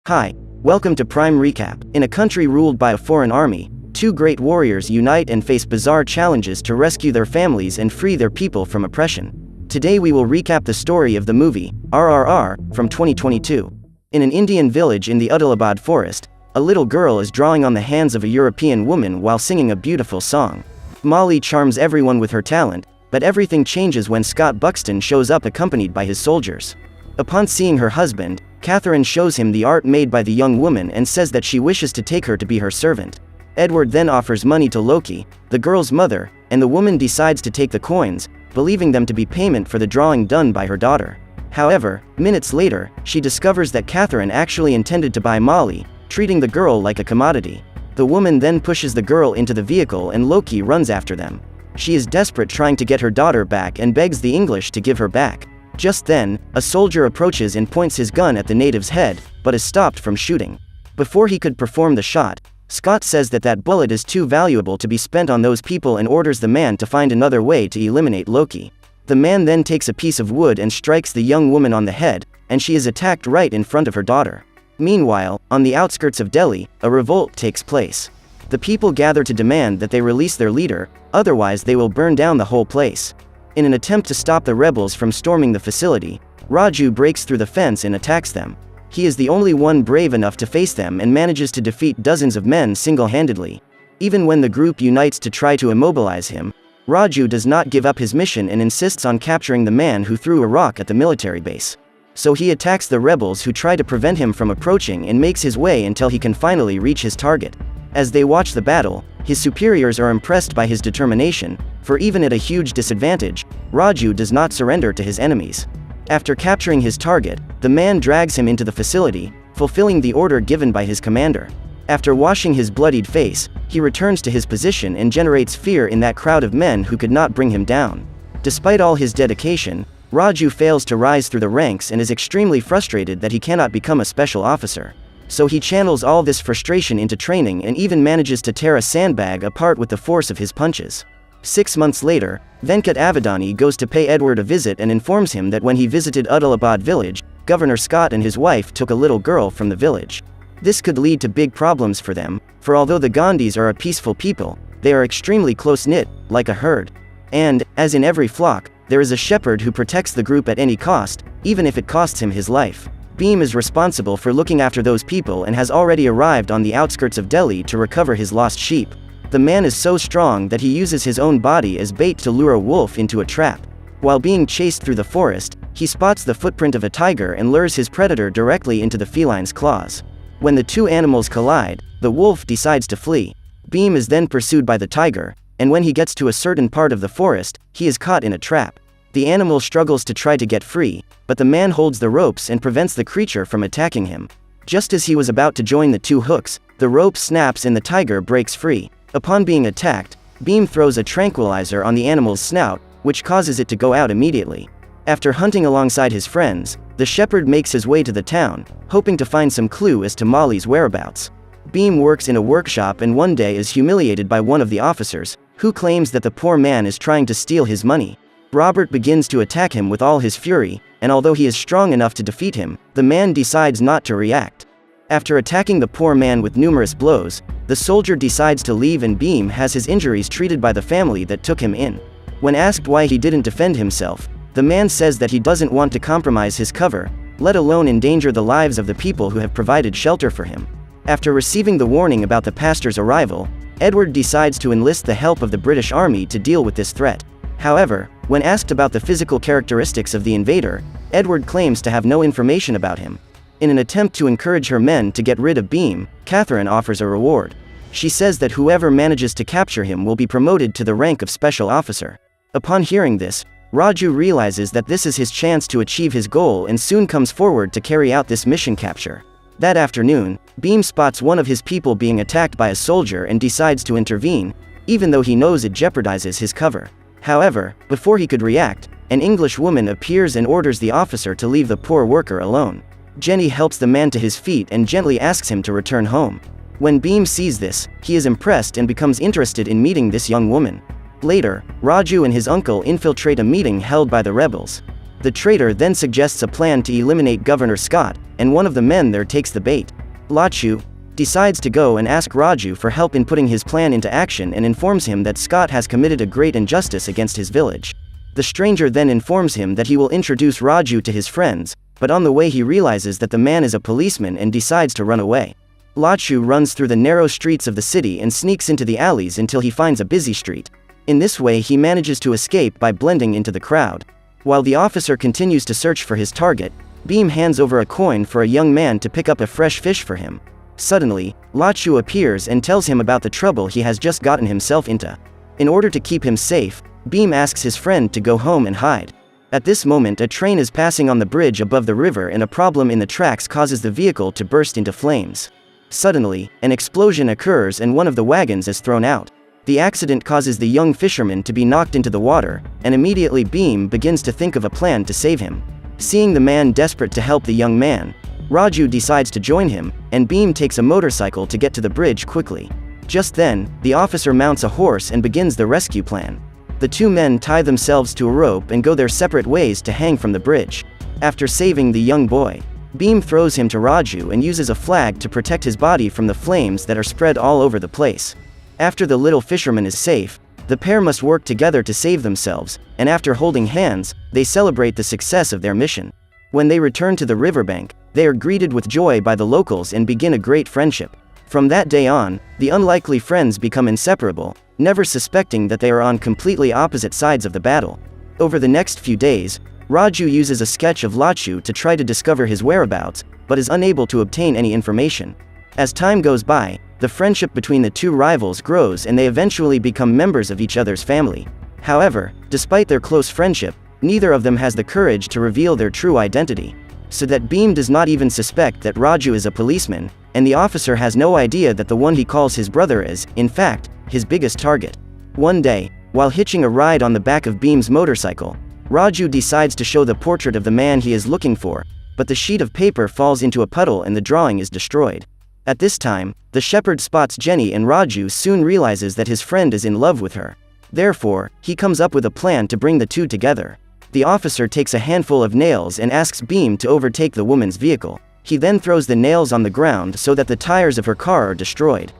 Hi, welcome to Prime Recap. In a country ruled by a foreign army, two great warriors unite and face bizarre challenges to rescue their families and free their people from oppression. Today we will recap the story of the movie, RRR, from 2022. In an Indian village in the Adilabad forest, a little girl is drawing on the hands of a European woman while singing a beautiful song. Molly charms everyone with her talent, but everything changes when Scott Buxton shows up accompanied by his soldiers. Upon seeing her husband, Catherine shows him the art made by the young woman and says that she wishes to take her to be her servant. Edward then offers money to Loki, the girl's mother, and the woman decides to take the coins, believing them to be payment for the drawing done by her daughter. However, minutes later, she discovers that Catherine actually intended to buy Molly, treating the girl like a commodity. The woman then pushes the girl into the vehicle and Loki runs after them. She is desperate trying to get her daughter back and begs the English to give her back. Just then, a soldier approaches and points his gun at the native's head, but is stopped from shooting. Before he could perform the shot, Scott says that bullet is too valuable to be spent on those people and orders the man to find another way to eliminate Loki. The man then takes a piece of wood and strikes the young woman on the head, and she is attacked right in front of her daughter. Meanwhile, on the outskirts of Delhi, a revolt takes place. The people gather to demand that they release their leader, otherwise they will burn down the whole place. In an attempt to stop the rebels from storming the facility, Raju breaks through the fence and attacks them. He is the only one brave enough to face them and manages to defeat dozens of men single-handedly. Even when the group unites to try to immobilize him, Raju does not give up his mission and insists on capturing the man who threw a rock at the military base. So he attacks the rebels who try to prevent him from approaching and makes his way until he can finally reach his target. As they watch the battle, his superiors are impressed by his determination, for even at a huge disadvantage, Raju does not surrender to his enemies. After capturing his target, the man drags him into the facility, fulfilling the order given by his commander. After washing his bloodied face, he returns to his position and generates fear in that crowd of men who could not bring him down. Despite all his dedication, Raju fails to rise through the ranks and is extremely frustrated that he cannot become a special officer. So he channels all this frustration into training and even manages to tear a sandbag apart with the force of his punches. 6 months later, Venkat Avadani goes to pay Edward a visit and informs him that when he visited Adilabad village, Governor Scott and his wife took a little girl from the village. This could lead to big problems for them, for although the Gandhis are a peaceful people, they are extremely close-knit, like a herd. And, as in every flock, there is a shepherd who protects the group at any cost, even if it costs him his life. Bhim is responsible for looking after those people and has already arrived on the outskirts of Delhi to recover his lost sheep. The man is so strong that he uses his own body as bait to lure a wolf into a trap. While being chased through the forest, he spots the footprint of a tiger and lures his predator directly into the feline's claws. When the two animals collide, the wolf decides to flee. Bhim is then pursued by the tiger, and when he gets to a certain part of the forest, he is caught in a trap. The animal struggles to try to get free, but the man holds the ropes and prevents the creature from attacking him. Just as he was about to join the two hooks, the rope snaps and the tiger breaks free. Upon being attacked, Bhim throws a tranquilizer on the animal's snout, which causes it to go out immediately. After hunting alongside his friends, the shepherd makes his way to the town, hoping to find some clue as to Molly's whereabouts. Bhim works in a workshop and one day is humiliated by one of the officers, who claims that the poor man is trying to steal his money. Robert begins to attack him with all his fury, and although he is strong enough to defeat him, the man decides not to react. After attacking the poor man with numerous blows, the soldier decides to leave and Bhim has his injuries treated by the family that took him in. When asked why he didn't defend himself, the man says that he doesn't want to compromise his cover, let alone endanger the lives of the people who have provided shelter for him. After receiving the warning about the pastor's arrival, Edward decides to enlist the help of the British Army to deal with this threat. However, when asked about the physical characteristics of the invader, Edward claims to have no information about him. In an attempt to encourage her men to get rid of Bhim, Catherine offers a reward. She says that whoever manages to capture him will be promoted to the rank of special officer. Upon hearing this, Raju realizes that this is his chance to achieve his goal and soon comes forward to carry out this mission capture. That afternoon, Bhim spots one of his people being attacked by a soldier and decides to intervene, even though he knows it jeopardizes his cover. However, before he could react, an English woman appears and orders the officer to leave the poor worker alone. Jenny helps the man to his feet and gently asks him to return home. When Bhim sees this, he is impressed and becomes interested in meeting this young woman. Later, Raju and his uncle infiltrate a meeting held by the rebels. The traitor then suggests a plan to eliminate Governor Scott, and one of the men there takes the bait. Lachu decides to go and ask Raju for help in putting his plan into action and informs him that Scott has committed a great injustice against his village. The stranger then informs him that he will introduce Raju to his friends, but on the way he realizes that the man is a policeman and decides to run away. Lachu runs through the narrow streets of the city and sneaks into the alleys until he finds a busy street. In this way he manages to escape by blending into the crowd. While the officer continues to search for his target, Beam hands over a coin for a young man to pick up a fresh fish for him. Suddenly, Lachu appears and tells him about the trouble he has just gotten himself into. In order to keep him safe, Beam asks his friend to go home and hide. At this moment, a train is passing on the bridge above the river and a problem in the tracks causes the vehicle to burst into flames. Suddenly, an explosion occurs and one of the wagons is thrown out. The accident causes the young fisherman to be knocked into the water, and immediately Beam begins to think of a plan to save him. Seeing the man desperate to help the young man, Raju decides to join him, and Beam takes a motorcycle to get to the bridge quickly. Just then, the officer mounts a horse and begins the rescue plan. The two men tie themselves to a rope and go their separate ways to hang from the bridge. After saving the young boy, Beam throws him to Raju and uses a flag to protect his body from the flames that are spread all over the place. After the little fisherman is safe, the pair must work together to save themselves, and after holding hands, they celebrate the success of their mission. When they return to the riverbank, they are greeted with joy by the locals and begin a great friendship. From that day on, the unlikely friends become inseparable, never suspecting that they are on completely opposite sides of the battle. Over the next few days, Raju uses a sketch of Lachu to try to discover his whereabouts, but is unable to obtain any information. As time goes by, the friendship between the two rivals grows and they eventually become members of each other's family. However, despite their close friendship, neither of them has the courage to reveal their true identity. So that Beam does not even suspect that Raju is a policeman, and the officer has no idea that the one he calls his brother is, in fact, his biggest target. One day, while hitching a ride on the back of Beam's motorcycle, Raju decides to show the portrait of the man he is looking for, but the sheet of paper falls into a puddle and the drawing is destroyed. At this time, the shepherd spots Jenny and Raju soon realizes that his friend is in love with her. Therefore, he comes up with a plan to bring the two together. The officer takes a handful of nails and asks Beam to overtake the woman's vehicle. He then throws the nails on the ground so that the tires of her car are destroyed.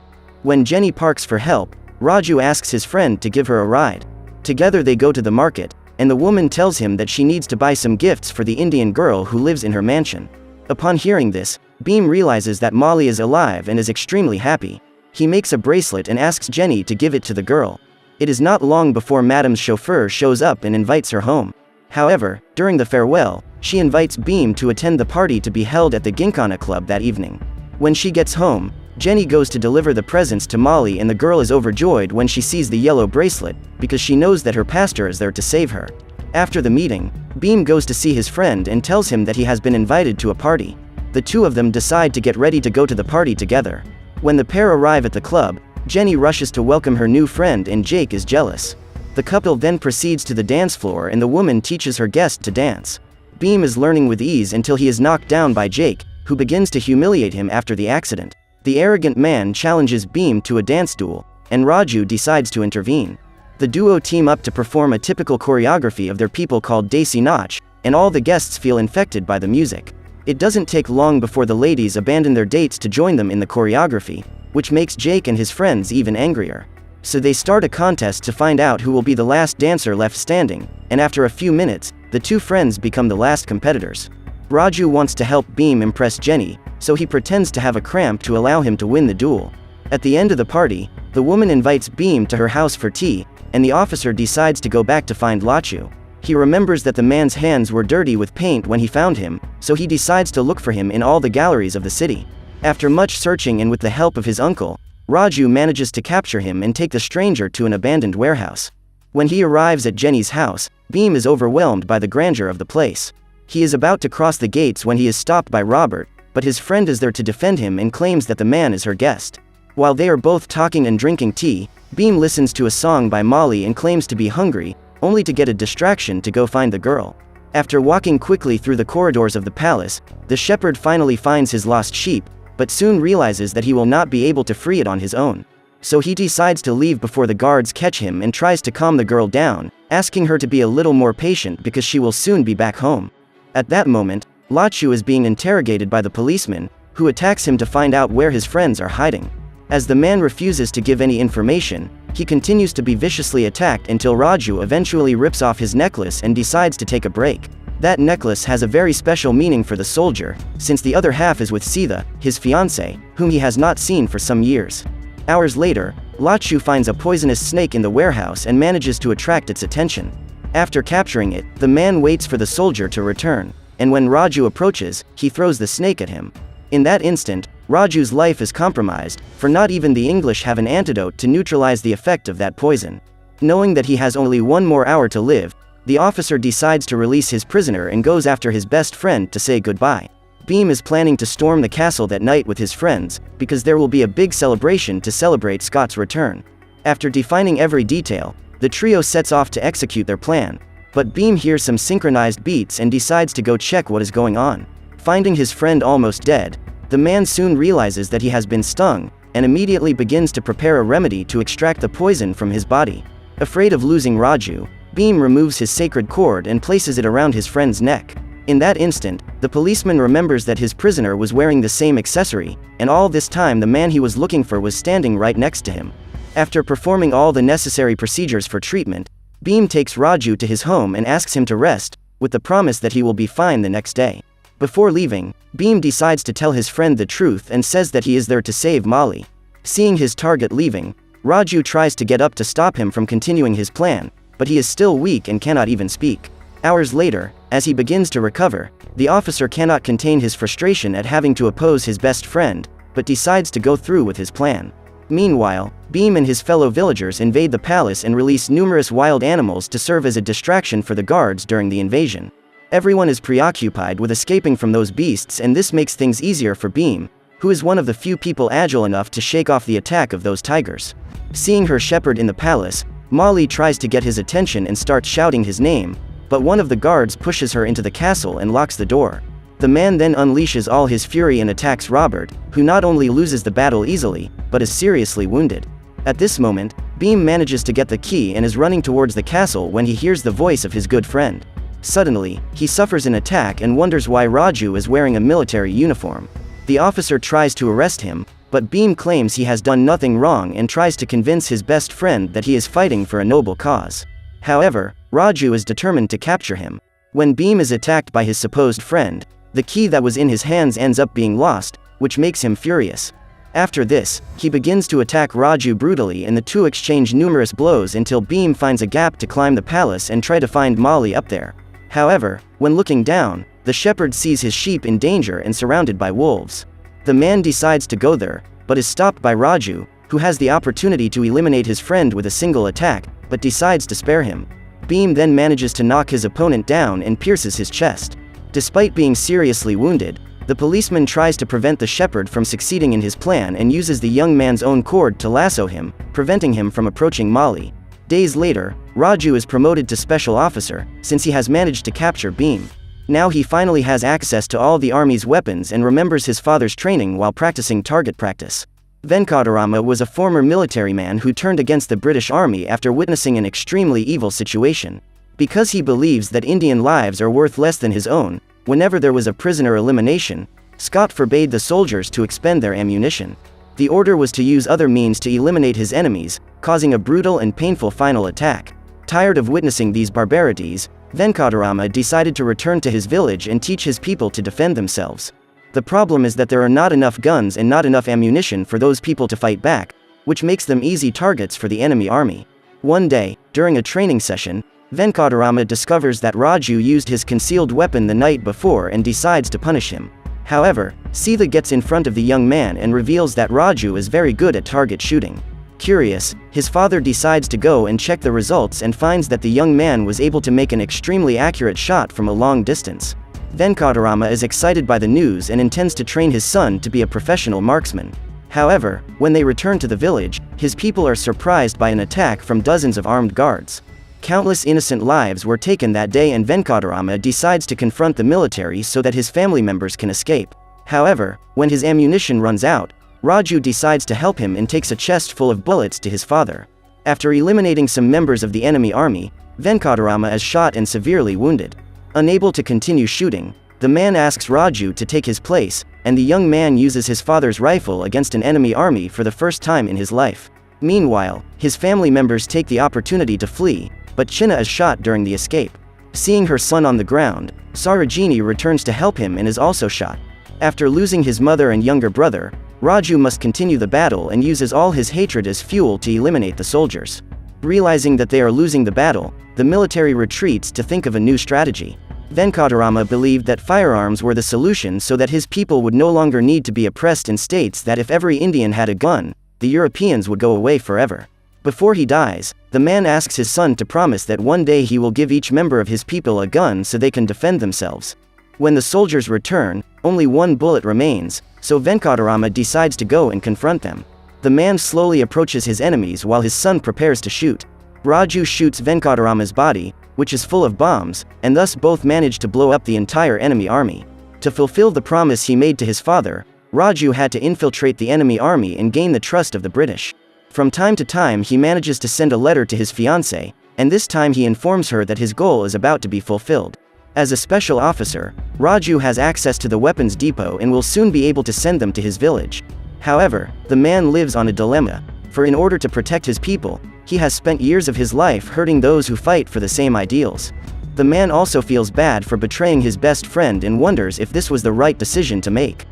When Jenny parks for help, Raju asks his friend to give her a ride. Together they go to the market, and the woman tells him that she needs to buy some gifts for the Indian girl who lives in her mansion. Upon hearing this, Beam realizes that Molly is alive and is extremely happy. He makes a bracelet and asks Jenny to give it to the girl. It is not long before Madam's chauffeur shows up and invites her home. However, during the farewell, she invites Beam to attend the party to be held at the Gincana Club that evening. When she gets home, Jenny goes to deliver the presents to Molly and the girl is overjoyed when she sees the yellow bracelet, because she knows that her pastor is there to save her. After the meeting, Beam goes to see his friend and tells him that he has been invited to a party. The two of them decide to get ready to go to the party together. When the pair arrive at the club, Jenny rushes to welcome her new friend and Jake is jealous. The couple then proceeds to the dance floor and the woman teaches her guest to dance. Beam is learning with ease until he is knocked down by Jake, who begins to humiliate him after the accident. The arrogant man challenges Beam to a dance duel, and Raju decides to intervene. The duo team up to perform a typical choreography of their people called Desi Nach, and all the guests feel infected by the music. It doesn't take long before the ladies abandon their dates to join them in the choreography, which makes Jake and his friends even angrier. So they start a contest to find out who will be the last dancer left standing, and after a few minutes, the two friends become the last competitors. Raju wants to help Beam impress Jenny, so he pretends to have a cramp to allow him to win the duel. At the end of the party, the woman invites Beam to her house for tea, and the officer decides to go back to find Lachu. He remembers that the man's hands were dirty with paint when he found him, so he decides to look for him in all the galleries of the city. After much searching and with the help of his uncle, Raju manages to capture him and take the stranger to an abandoned warehouse. When he arrives at Jenny's house, Beam is overwhelmed by the grandeur of the place. He is about to cross the gates when he is stopped by Robert, but his friend is there to defend him and claims that the man is her guest. While they are both talking and drinking tea, Beam listens to a song by Molly and claims to be hungry, only to get a distraction to go find the girl. After walking quickly through the corridors of the palace, the shepherd finally finds his lost sheep, but soon realizes that he will not be able to free it on his own. So he decides to leave before the guards catch him and tries to calm the girl down, asking her to be a little more patient because she will soon be back home. At that moment, Lachu is being interrogated by the policeman, who attacks him to find out where his friends are hiding. As the man refuses to give any information, he continues to be viciously attacked until Raju eventually rips off his necklace and decides to take a break. That necklace has a very special meaning for the soldier, since the other half is with Sita, his fiancée, whom he has not seen for some years. Hours later, Lachu finds a poisonous snake in the warehouse and manages to attract its attention. After capturing it, the man waits for the soldier to return, and when Raju approaches, he throws the snake at him. In that instant, Raju's life is compromised, for not even the English have an antidote to neutralize the effect of that poison. Knowing that he has only one more hour to live, the officer decides to release his prisoner and goes after his best friend to say goodbye. Bhim is planning to storm the castle that night with his friends, because there will be a big celebration to celebrate Scott's return. After defining every detail, the trio sets off to execute their plan. But Bhim hears some synchronized beats and decides to go check what is going on. Finding his friend almost dead, the man soon realizes that he has been stung, and immediately begins to prepare a remedy to extract the poison from his body. Afraid of losing Raju, Bhim removes his sacred cord and places it around his friend's neck. In that instant, the policeman remembers that his prisoner was wearing the same accessory, and all this time the man he was looking for was standing right next to him. After performing all the necessary procedures for treatment, Bhim takes Raju to his home and asks him to rest, with the promise that he will be fine the next day. Before leaving, Bhim decides to tell his friend the truth and says that he is there to save Molly. Seeing his target leaving, Raju tries to get up to stop him from continuing his plan, but he is still weak and cannot even speak. Hours later, as he begins to recover, the officer cannot contain his frustration at having to oppose his best friend, but decides to go through with his plan. Meanwhile, Bhim and his fellow villagers invade the palace and release numerous wild animals to serve as a distraction for the guards during the invasion. Everyone is preoccupied with escaping from those beasts, and this makes things easier for Bhim, who is one of the few people agile enough to shake off the attack of those tigers. Seeing her shepherd in the palace, Molly tries to get his attention and starts shouting his name, but one of the guards pushes her into the castle and locks the door. The man then unleashes all his fury and attacks Robert, who not only loses the battle easily, but is seriously wounded. At this moment, Bhim manages to get the key and is running towards the castle when he hears the voice of his good friend. Suddenly, he suffers an attack and wonders why Raju is wearing a military uniform. The officer tries to arrest him, but Bhim claims he has done nothing wrong and tries to convince his best friend that he is fighting for a noble cause. However, Raju is determined to capture him. When Bhim is attacked by his supposed friend, the key that was in his hands ends up being lost, which makes him furious. After this, he begins to attack Raju brutally and the two exchange numerous blows until Bhim finds a gap to climb the palace and try to find Molly up there. However, when looking down, the shepherd sees his sheep in danger and surrounded by wolves. The man decides to go there, but is stopped by Raju, who has the opportunity to eliminate his friend with a single attack, but decides to spare him. Bhim then manages to knock his opponent down and pierces his chest. Despite being seriously wounded, the policeman tries to prevent the shepherd from succeeding in his plan and uses the young man's own cord to lasso him, preventing him from approaching Molly. Days later, Raju is promoted to special officer, since he has managed to capture Bhim. Now he finally has access to all the army's weapons and remembers his father's training while practicing target practice. Venkatarama was a former military man who turned against the British Army after witnessing an extremely evil situation. Because he believes that Indian lives are worth less than his own, whenever there was a prisoner elimination, Scott forbade the soldiers to expend their ammunition. The order was to use other means to eliminate his enemies, causing a brutal and painful final attack. Tired of witnessing these barbarities, Venkatarama decided to return to his village and teach his people to defend themselves. The problem is that there are not enough guns and not enough ammunition for those people to fight back, which makes them easy targets for the enemy army. One day, during a training session, Venkatarama discovers that Raju used his concealed weapon the night before and decides to punish him. However, Sita gets in front of the young man and reveals that Raju is very good at target shooting. Curious, his father decides to go and check the results and finds that the young man was able to make an extremely accurate shot from a long distance. Venkatarama is excited by the news and intends to train his son to be a professional marksman. However, when they return to the village, his people are surprised by an attack from dozens of armed guards. Countless innocent lives were taken that day, and Venkatarama decides to confront the military so that his family members can escape. However, when his ammunition runs out, Raju decides to help him and takes a chest full of bullets to his father. After eliminating some members of the enemy army, Venkatarama is shot and severely wounded. Unable to continue shooting, the man asks Raju to take his place, and the young man uses his father's rifle against an enemy army for the first time in his life. Meanwhile, his family members take the opportunity to flee, but Chinna is shot during the escape. Seeing her son on the ground, Sarojini returns to help him and is also shot. After losing his mother and younger brother, Raju must continue the battle and uses all his hatred as fuel to eliminate the soldiers. Realizing that they are losing the battle, the military retreats to think of a new strategy. Venkatarama believed that firearms were the solution so that his people would no longer need to be oppressed, and states that if every Indian had a gun, the Europeans would go away forever. Before he dies, the man asks his son to promise that one day he will give each member of his people a gun so they can defend themselves. When the soldiers return, only one bullet remains, so Venkatarama decides to go and confront them. The man slowly approaches his enemies while his son prepares to shoot. Raju shoots Venkatarama's body, which is full of bombs, and thus both manage to blow up the entire enemy army. To fulfill the promise he made to his father, Raju had to infiltrate the enemy army and gain the trust of the British. From time to time he manages to send a letter to his fiancée, and this time he informs her that his goal is about to be fulfilled. As a special officer, Raju has access to the weapons depot and will soon be able to send them to his village. However, the man lives on a dilemma, for in order to protect his people, he has spent years of his life hurting those who fight for the same ideals. The man also feels bad for betraying his best friend and wonders if this was the right decision to make.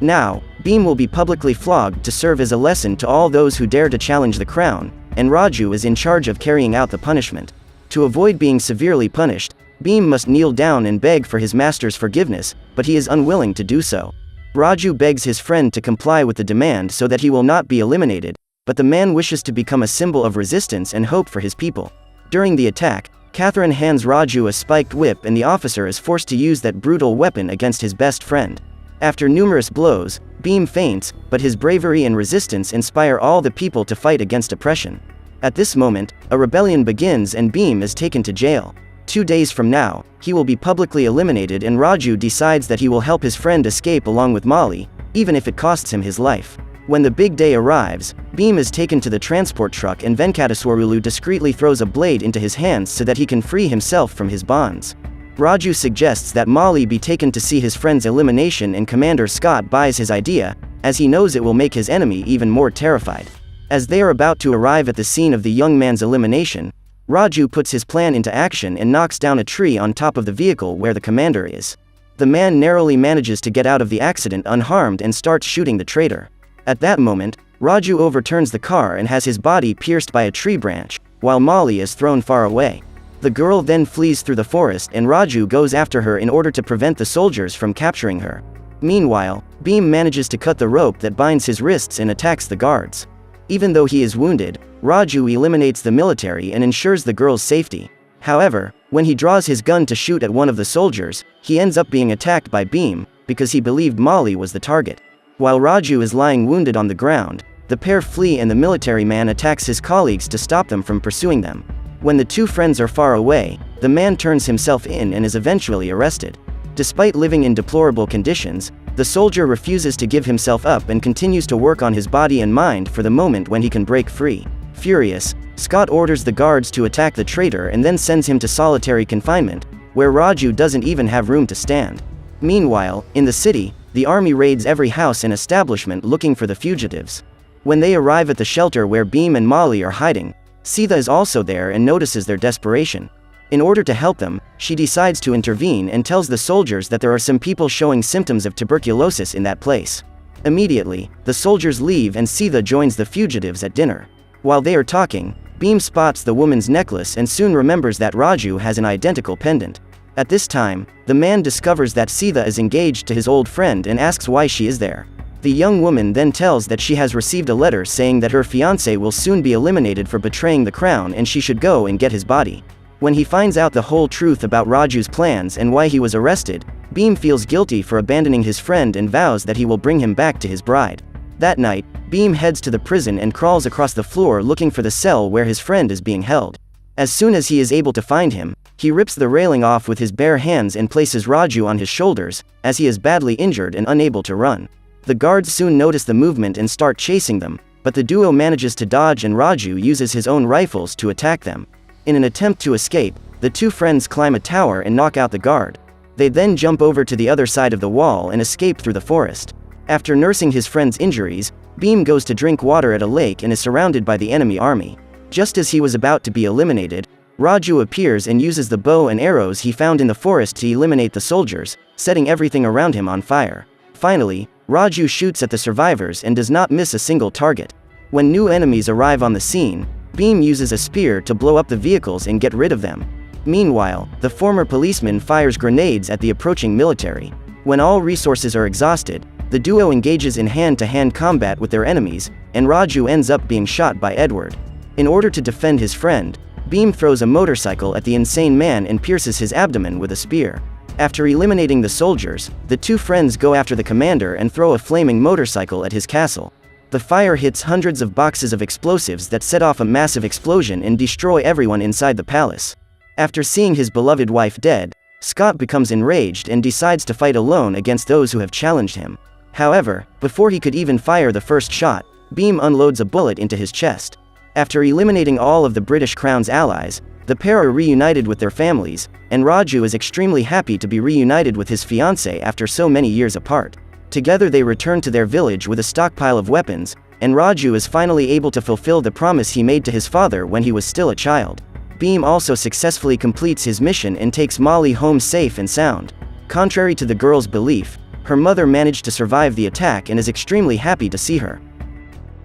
Now, Bhim will be publicly flogged to serve as a lesson to all those who dare to challenge the crown, and Raju is in charge of carrying out the punishment. To avoid being severely punished, Bhim must kneel down and beg for his master's forgiveness, but he is unwilling to do so. Raju begs his friend to comply with the demand so that he will not be eliminated, but the man wishes to become a symbol of resistance and hope for his people. During the attack, Catherine hands Raju a spiked whip and the officer is forced to use that brutal weapon against his best friend. After numerous blows, Bhim faints, but his bravery and resistance inspire all the people to fight against oppression. At this moment, a rebellion begins and Bhim is taken to jail. 2 days from now, he will be publicly eliminated and Raju decides that he will help his friend escape along with Molly, even if it costs him his life. When the big day arrives, Bhim is taken to the transport truck and Venkataswarulu discreetly throws a blade into his hands so that he can free himself from his bonds. Raju suggests that Molly be taken to see his friend's elimination and Commander Scott buys his idea, as he knows it will make his enemy even more terrified. As they are about to arrive at the scene of the young man's elimination, Raju puts his plan into action and knocks down a tree on top of the vehicle where the commander is. The man narrowly manages to get out of the accident unharmed and starts shooting the traitor. At that moment, Raju overturns the car and has his body pierced by a tree branch, while Molly is thrown far away. The girl then flees through the forest and Raju goes after her in order to prevent the soldiers from capturing her. Meanwhile, Bhim manages to cut the rope that binds his wrists and attacks the guards. Even though he is wounded, Raju eliminates the military and ensures the girl's safety. However, when he draws his gun to shoot at one of the soldiers, he ends up being attacked by Bhim, because he believed Molly was the target. While Raju is lying wounded on the ground, the pair flee and the military man attacks his colleagues to stop them from pursuing them. When the two friends are far away, the man turns himself in and is eventually arrested. Despite living in deplorable conditions, the soldier refuses to give himself up and continues to work on his body and mind for the moment when he can break free. Furious, Scott orders the guards to attack the traitor and then sends him to solitary confinement, where Raju doesn't even have room to stand. Meanwhile, in the city, the army raids every house and establishment looking for the fugitives. When they arrive at the shelter where Bhim and Molly are hiding, Sita is also there and notices their desperation. In order to help them, she decides to intervene and tells the soldiers that there are some people showing symptoms of tuberculosis in that place. Immediately, the soldiers leave and Sita joins the fugitives at dinner. While they are talking, Bhim spots the woman's necklace and soon remembers that Raju has an identical pendant. At this time, the man discovers that Sita is engaged to his old friend and asks why she is there. The young woman then tells that she has received a letter saying that her fiancé will soon be eliminated for betraying the crown and she should go and get his body. When he finds out the whole truth about Raju's plans and why he was arrested, Bhim feels guilty for abandoning his friend and vows that he will bring him back to his bride. That night, Bhim heads to the prison and crawls across the floor looking for the cell where his friend is being held. As soon as he is able to find him, he rips the railing off with his bare hands and places Raju on his shoulders, as he is badly injured and unable to run. The guards soon notice the movement and start chasing them, but the duo manages to dodge and Raju uses his own rifles to attack them. In an attempt to escape, the two friends climb a tower and knock out the guard. They then jump over to the other side of the wall and escape through the forest. After nursing his friend's injuries, Bhim goes to drink water at a lake and is surrounded by the enemy army. Just as he was about to be eliminated, Raju appears and uses the bow and arrows he found in the forest to eliminate the soldiers, setting everything around him on fire. Finally, Raju shoots at the survivors and does not miss a single target. When new enemies arrive on the scene, Bhim uses a spear to blow up the vehicles and get rid of them. Meanwhile, the former policeman fires grenades at the approaching military. When all resources are exhausted, the duo engages in hand-to-hand combat with their enemies, and Raju ends up being shot by Edward. In order to defend his friend, Bhim throws a motorcycle at the insane man and pierces his abdomen with a spear. After eliminating the soldiers, the two friends go after the commander and throw a flaming motorcycle at his castle. The fire hits hundreds of boxes of explosives that set off a massive explosion and destroy everyone inside the palace. After seeing his beloved wife dead, Scott becomes enraged and decides to fight alone against those who have challenged him. However, before he could even fire the first shot, Bhim unloads a bullet into his chest. After eliminating all of the British Crown's allies, the pair are reunited with their families, and Raju is extremely happy to be reunited with his fiancée after so many years apart. Together they return to their village with a stockpile of weapons, and Raju is finally able to fulfill the promise he made to his father when he was still a child. Bhim also successfully completes his mission and takes Molly home safe and sound. Contrary to the girl's belief, her mother managed to survive the attack and is extremely happy to see her.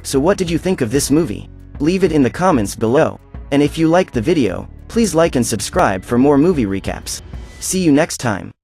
So what did you think of this movie? Leave it in the comments below. And if you liked the video, please like and subscribe for more movie recaps. See you next time.